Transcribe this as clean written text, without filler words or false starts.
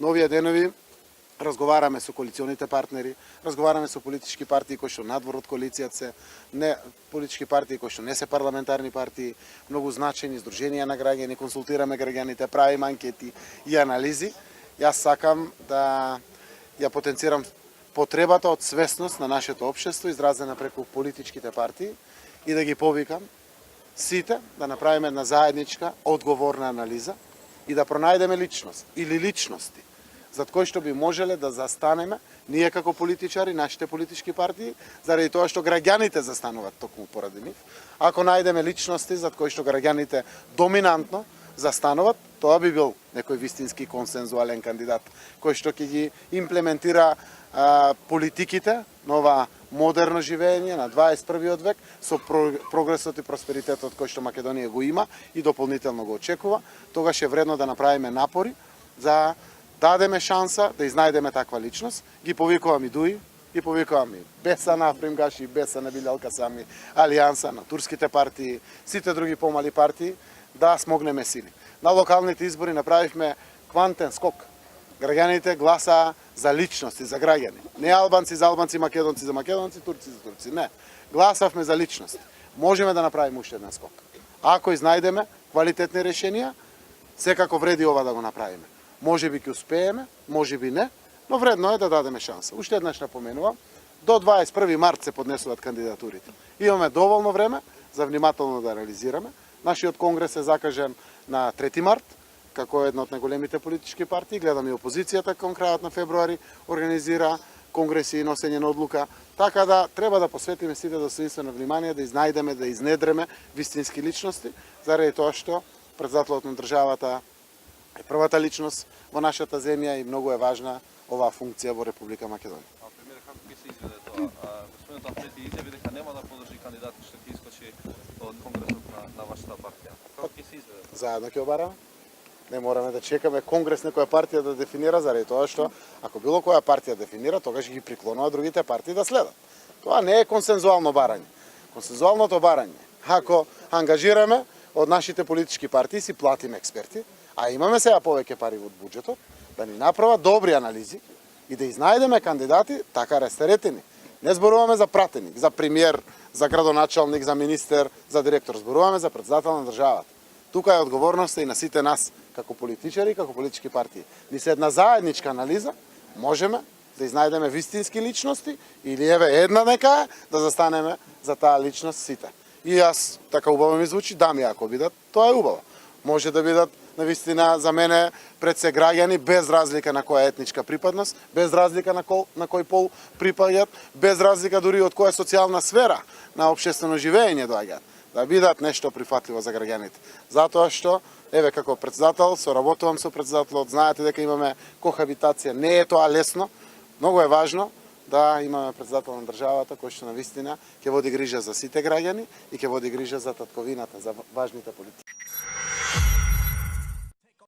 Но овие денови разговараме со коалиционите партнери, разговараме со политички партии кои што надвор од коалицијата се, не политички партии кои што не се парламентарни партии, многу значени здруженија на граѓани, консултираме граѓаните, правиме анкети и анализи. Јас сакам да ја потенцирам потребата од свесност на нашето општество изразена преку политичките партии и да ги повикам сите да направиме една заедничка одговорна анализа и да пронајдеме личност или личности зад кои што би можеле да застанеме ние како политичари, нашите политички партии, заради тоа што граѓаните застануваат токму поради нив. Ако најдеме личности зад кои што граѓаните доминантно застануваат, тоа би бил некој вистински консензуален кандидат кој што ќе ги имплементира политиките на ова модерно живење на 21. век со прогресот и просперитетот кој што Македонија го има и дополнително го очекува. Тогаш е вредно да направиме напори за дадеме шанса да изнајдеме таква личност. Ги повикувам и Дуи, ги повикувам и Беса на Примгаши, Беса на Билјал Касами, Алијанса на турските партии, сите други помали партии, да смогнеме сили. На локалните избори направивме квантен скок. Граѓаните гласаа за личности, за граѓани. Не албанци за албанци, македонци за македонци, турци за турци. Не. Гласавме за личности. Можеме да направиме уште еден скок. Ако изнајдеме квалитетни решенија, секако вреди ова да го направиме. Може би ќе успееме, може би не, но вредно е да дадеме шанса. Уште еднаш напоменувам, до 21. март се поднесуваат кандидатурите. Имаме доволно време за внимателно да анализираме. Нашиот конгрес е закажен на 3. март, како една од најголемите политички партии. Гледам и опозицијата кон крајот на февруари организира конгреси и носење на одлука. Така да треба да посветиме сите достоинствено внимание, да изнајдеме, да изнедреме вистински личности, заради тоа што председателот на државата е првата личност во нашата земја и многу е важна оваа функција во Република Македонија. А премиер, како ќе се изведе тоа? Господинот Ахмети изјави дека нема да подржи кандидат што ќе искочи од конгресот на вашата партија. Како ќе се изведе? Заедно ќе обараме. Не мораме да чекаме конгрес некоја партија да дефинира, заради тоа што ако било која партија дефинира, тогаш ги приклонува другите партии да следат. Тоа не е консензуално барање. Консензуалното барање, ако ангажираме од нашите политички партии, си платиме експерти, а имаме сега повеќе пари од буџетот, да ни направат добри анализи и да изнајдеме кандидати така растеретени. Не зборуваме за пратеник, за премиер, за градоначалник, за министер, за директор, зборуваме за председател на државата. Тука е одговорноста и на сите нас, како политичари и како политички партии. Ни се една заедничка анализа можеме да изнајдеме вистински личности или еве една нека да застанеме за таа личност сите. И јас, така убаво ми звучи, дами ако бидат, тоа е убаво. Може да бидат навистина за мене пред се граѓани без разлика на која етничка припадност, без разлика на кој пол припаѓаат, без разлика дури од која социјална сфера на општествено живење доаѓаат, да бидат нешто прифатливо за граѓаните. Затоа што еве како председател соработувам со председателот, знаете дека имаме кохабитација, не е тоа лесно, многу е важно да имаме председател на државата кој што навистина ќе води грижа за сите граѓани и ќе води грижа за татковината, за важните политики.